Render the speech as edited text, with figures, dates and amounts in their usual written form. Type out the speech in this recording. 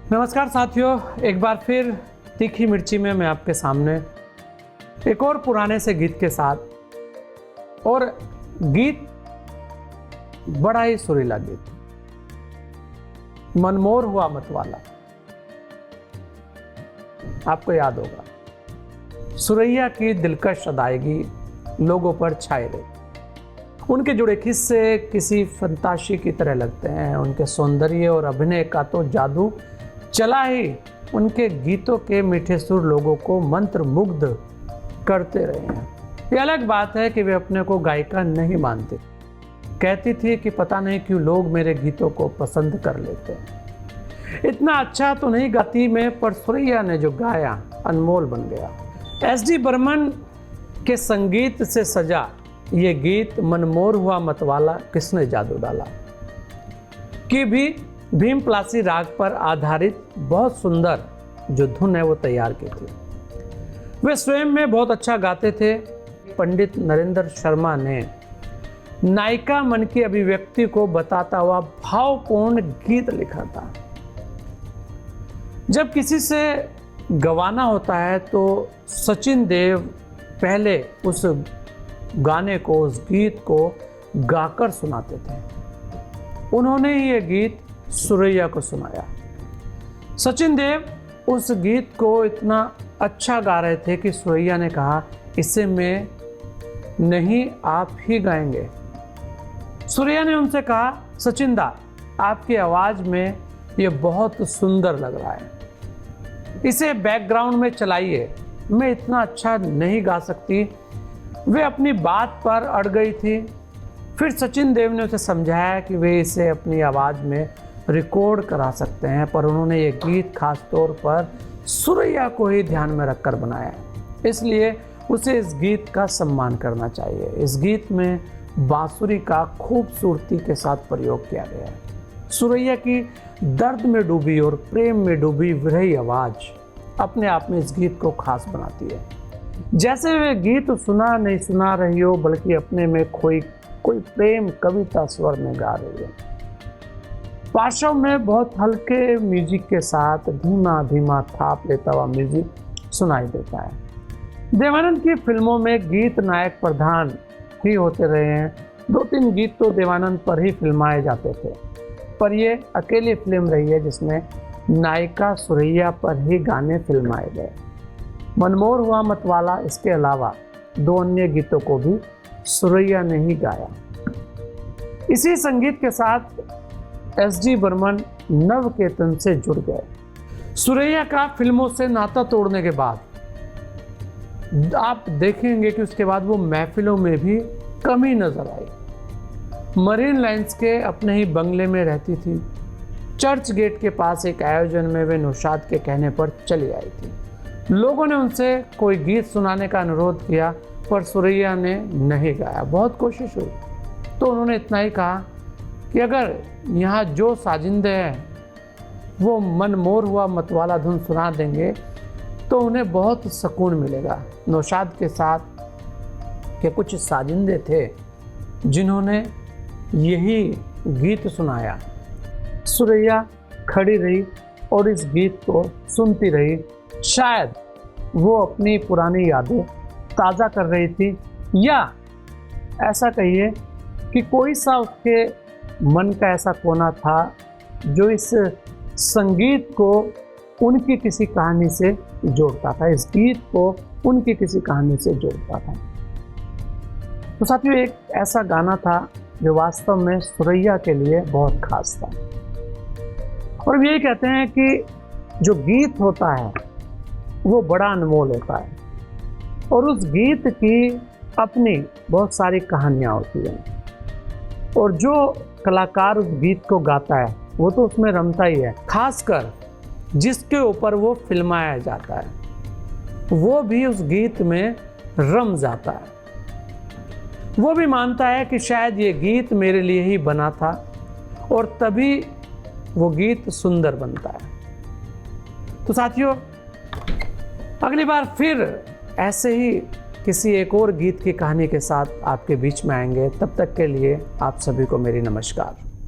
नमस्कार साथियों, एक बार फिर तीखी मिर्ची में मैं आपके सामने एक और पुराने से गीत के साथ, और गीत बड़ा ही सुरीला गीत, मनमोर हुआ मतवाला। आपको याद होगा, सुरैया की दिलकश अदायगी लोगों पर छाए रही। उनके जुड़े किस्से किसी फंतासी की तरह लगते हैं। उनके सौंदर्य और अभिनय का तो जादू चला ही उनके गीतों के मीठे सुर लोगों को मंत्र मुग्ध करते रहे हैं। ये अलग बात है कि वे अपने को गायिका नहीं मानती। कहती थी कि पता नहीं क्यों लोग मेरे गीतों को पसंद कर लेते हैं। इतना अच्छा तो नहीं गाती मैं, पर सुरैया ने जो गाया अनमोल बन गया। एस.डी. बर्मन के संगीत से सजा ये गीत मनमोर हुआ मतवाला किसने जादू डाला कि भी भीम प्लासी राग पर आधारित बहुत सुंदर जो धुन है वो तैयार की थी। वे स्वयं में बहुत अच्छा गाते थे। पंडित नरेंद्र शर्मा ने नायिका मन की अभिव्यक्ति को बताता हुआ भावपूर्ण गीत लिखा था। जब किसी से गवाना होता है तो सचिन देव पहले उस गाने को, उस गीत को गाकर सुनाते थे। उन्होंने ही ये गीत सुरैया को सुनाया। सचिन देव उस गीत को इतना अच्छा गा रहे थे कि सुरैया ने कहा, इसे मैं नहीं, आप ही गाएंगे। सुरैया ने उनसे कहा, सचिन दा, आपकी आवाज में ये बहुत सुंदर लग रहा है, इसे बैकग्राउंड में चलाइए, मैं इतना अच्छा नहीं गा सकती। वे अपनी बात पर अड़ गई थी। फिर सचिन देव ने उसे समझाया कि वे इसे अपनी आवाज में रिकॉर्ड करा सकते हैं, पर उन्होंने ये गीत खास तौर पर सुरैया को ही ध्यान में रखकर बनाया, इसलिए उसे इस गीत का सम्मान करना चाहिए। इस गीत में बांसुरी का खूबसूरती के साथ प्रयोग किया गया है। सुरैया की दर्द में डूबी और प्रेम में डूबी विरही आवाज अपने आप में इस गीत को खास बनाती है। जैसे वे गीत सुना नहीं सुना रही हो, बल्कि अपने में कोई प्रेम कविता स्वर में गा रही है। पार्श्व में बहुत हल्के म्यूजिक के साथ धीमा धीमा थाप लेता हुआ म्यूजिक सुनाई देता है। देवानंद की फिल्मों में गीत नायक प्रधान ही होते रहे हैं। 2-3 गीत तो देवानंद पर ही फिल्माए जाते थे, पर यह अकेली फिल्म रही है जिसमें नायिका सुरैया पर ही गाने फिल्माए गए। मनमोर हुआ मतवाला, इसके अलावा 2 अन्य गीतों को भी सुरैया ने ही गाया। इसी संगीत के साथ एस.डी. बर्मन नवकेतन से जुड़ गए। सुरैया का फिल्मों से नाता तोड़ने के बाद आप देखेंगे कि उसके बाद वो महफिलों में भी कमी नजर आई। मरीन लाइन्स के अपने ही बंगले में रहती थी। चर्च गेट के पास एक आयोजन में वे नौशाद के कहने पर चली आई थी। लोगों ने उनसे कोई गीत सुनाने का अनुरोध किया, पर सुरैया ने नहीं गाया। बहुत कोशिश हुई तो उन्होंने इतना ही कहा कि अगर यहाँ जो साजिंदे हैं वो मनमोर हुआ मतवाला धुन सुना देंगे तो उन्हें बहुत सुकून मिलेगा। नौशाद के साथ के कुछ साजिंदे थे जिन्होंने यही गीत सुनाया। सुरैया खड़ी रही और इस गीत को सुनती रही। शायद वो अपनी पुरानी यादें ताज़ा कर रही थी, या ऐसा कहिए कि कोई सा उसके मन का ऐसा कोना था जो इस संगीत को उनकी किसी कहानी से जोड़ता था, इस गीत को उनकी किसी कहानी से जोड़ता था। तो साथियों, एक ऐसा गाना था जो वास्तव में सुरैया के लिए बहुत खास था। और यही कहते हैं कि जो गीत होता है वो बड़ा अनमोल होता है, और उस गीत की अपनी बहुत सारी कहानियाँ होती हैं, और जो कलाकार उस गीत को गाता है वो तो उसमें रमता ही है। खासकर जिसके ऊपर वो फिल्माया जाता है वो भी उस गीत में रम जाता है। वो भी मानता है कि शायद ये गीत मेरे लिए ही बना था, और तभी वो गीत सुंदर बनता है। तो साथियों, अगली बार फिर ऐसे ही किसी एक और गीत की कहानी के साथ आपके बीच में आएंगे। तब तक के लिए आप सभी को मेरी नमस्कार।